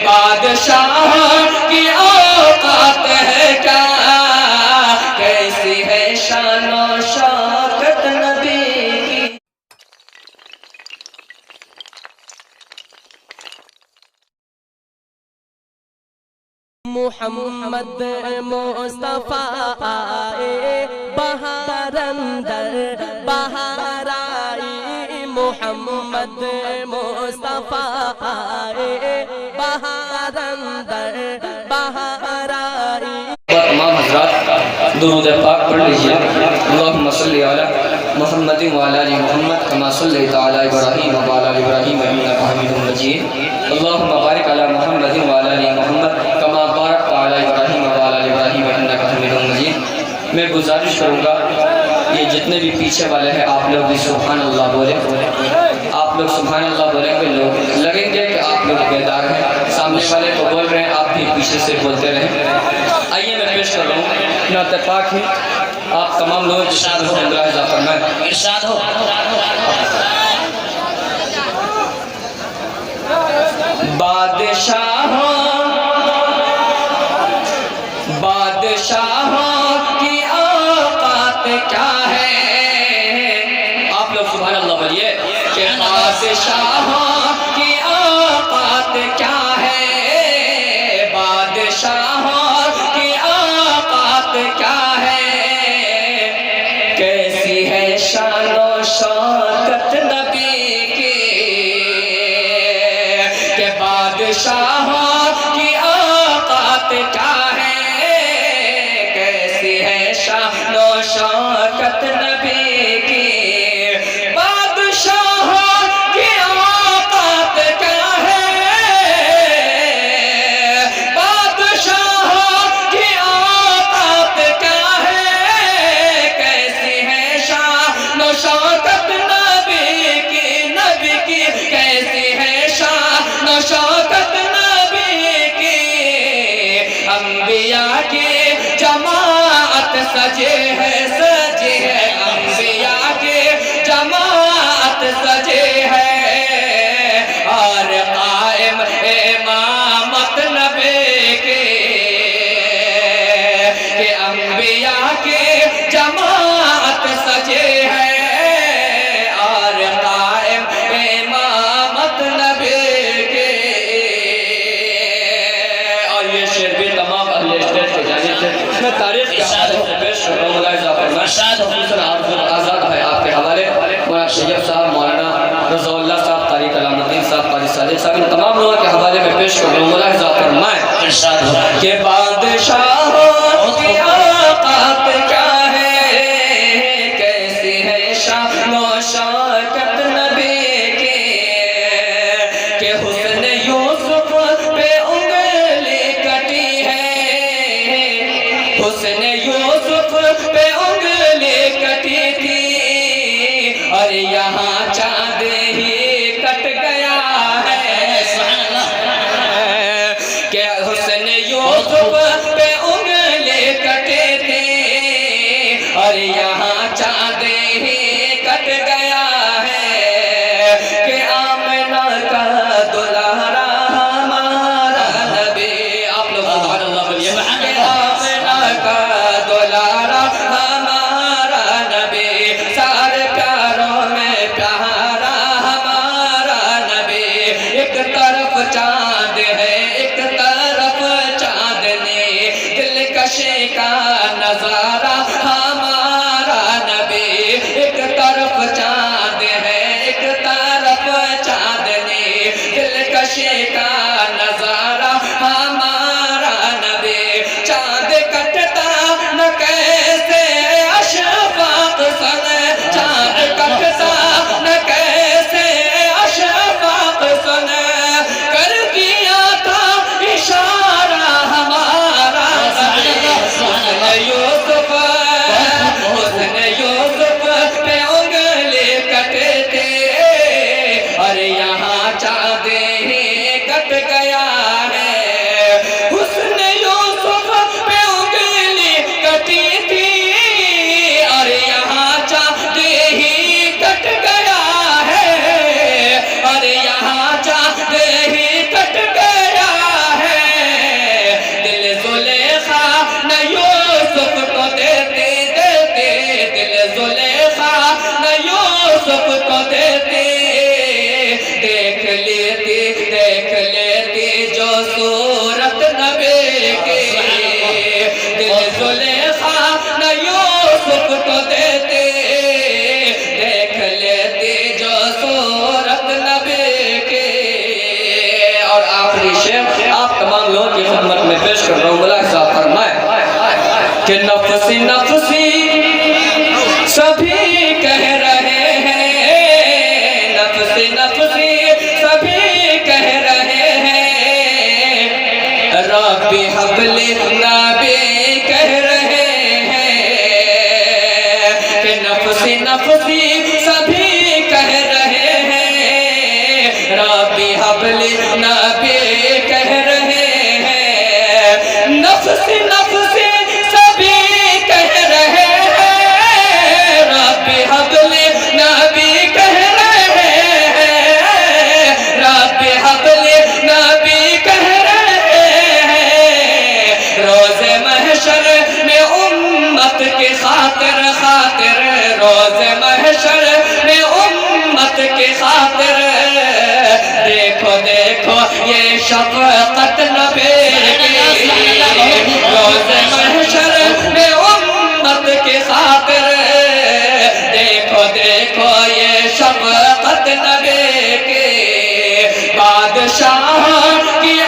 بادشاہ کی اوقات ہے کیا، کیسی ہے شان و شوکت نبی کی۔ محمد مصطفیٰ آئے بہار اندر بہار آئی، محمد مصطفیٰ آئے بہار اندر بہار آئی۔ تمام حضرات درود پاک پڑھ لیجئے۔ اللہم صلی علی محمد وعلی آل محمد کما صلیت علی ابراہیم وعلی آل ابراہیم انک حمید مجید۔ اللہم بارک علی محمد وعلی آل محمد کما بارکت علی ابراہیم وعلی آل ابراہیم انک حمید مجید۔ میں گزارش کروں گا یہ جتنے بھی پیچھے والے ہیں آپ لوگ بھی سبحان اللہ بولیں، آپ لوگ سبحان اللہ بولیں کہ لوگ لگیں گے کہ آپ لوگ بیدار ہیں، سامنے والے تو بول رہے ہیں آپ بھی پیچھے سے بولتے رہیں۔ آئیے میں پیش کر رہا ہوں نعت پاک ہے، آپ تمام لوگ ارشاد ہو ملاحظہ فرمائیں، ارشاد ہو۔ بادشاہوں کی اوقات کیا ہے، آپ لوگ سبحان اللہ بولیے کہ بادشاہوں کی اوقات کیا ہے، بادشاہوں کی اوقات کیا ہے، کیسی ہے شان و شوکت نبی کی، کہ بادشاہوں کی اوقات کیا ہے، کیسی ہے شان و شوکت نبی کی، بادشاہوں کی اوقات کیا ہے، بادشاہوں کی اوقات کیا ہے، کیسی ہے شان و شوکت نبی کی، کیسی ہے شان و شوکت نبی کی، انبیاء کی جماعت سجے ہے انبیاء کی جماعت سجے ہے، اور قائم امامت نبی کی، کہ انبیاء کی جماعت سجے ہے، اور قائم امامت نبی کی۔ اور یہ شعر بھی تمام اہل اسٹیج کی جانب سے میں تاریخ کے حوالے سے پیش کر رہا ہوں، ملاحظہ فرمائیں۔ خصوصاً آزاد بھائی آپ کے حوالے، مولانا شیب صاحب، مولانا رضا اللہ صاحب، طارق علام الدین صاحب، قاری صادق صاحب، ان تمام لوگوں کے حوالے میں پیش کر رہا ہوں، ملاحظہ فرمائیں کہ بادشاہوں کی اوقات کیا ہے، کیسی ہے شان و شوکت نبی کی، کہ حسن یوسف پہ انگلی کٹی ہے، حسن یوسف پہ انگلی کٹی تھی، اور یہاں چاند ہی کٹ گیا ہے، کہ حسن یوسف پہ انگلی کٹی تھی، اور یہاں چاند ہی کٹ گیا ہے، کہ آمنہ کا دلہرا ہمارا نبی، آپ لوگ سبحان اللہ بولیے، کہ آمنہ کا دلہرا ہمارا نبی، سارے پیاروں میں پیارا ہمارا نبی، ایک طرف چاند ہے ایک طرف چاندنی، دلکشی کا نظارہ ہمارا نبی، ایک طرف چاند ہے ایک طرف چاندنی، دلکشی کا نظارہ ہمارا نبی، چاند کٹتا نہ کیسے اشفاق سن، چاند کٹتا نہ کیسے اشفاق سن، کر دیا تھا اشارہ ہمارا حسن یوسف پہ انگلی کٹتے، اور یہاں چاند ہی کٹ گئے جو صورت نبی کی دل زلیخا نہ یوسف کو دیتے دیکھ لیتی جو صورت نبی کی اور آخری شعر آپ تمام لوگوں کی خدمت میں پیش کر رہا ہوں ملائک صاحب فرمائے کہ نفسی نفسی سبھی کہہ رہے ہیں نفسی نفسی سبھی کہہ رہے ہیں ربی حبل نبی کہہ رہے ہیں کہ نفسی نفسی سبھی کہہ رہے ہیں ربی حبل نبی کہہ رہے ہیں نفسی نفسی سبھی کہہ رہے ہیں ربی حبل نبی کہہ رہے ہیں ربی حبل نبی کہہ رہے ہیں روز محشر میں امت کی خاطر خاطر روز محشر میں امت کی خاطر دیکھو دیکھو یہ شفقت نبی کی روز محشر میں امت کی خاطر دیکھو دیکھو یہ شفقت نبی کی بادشاہ کی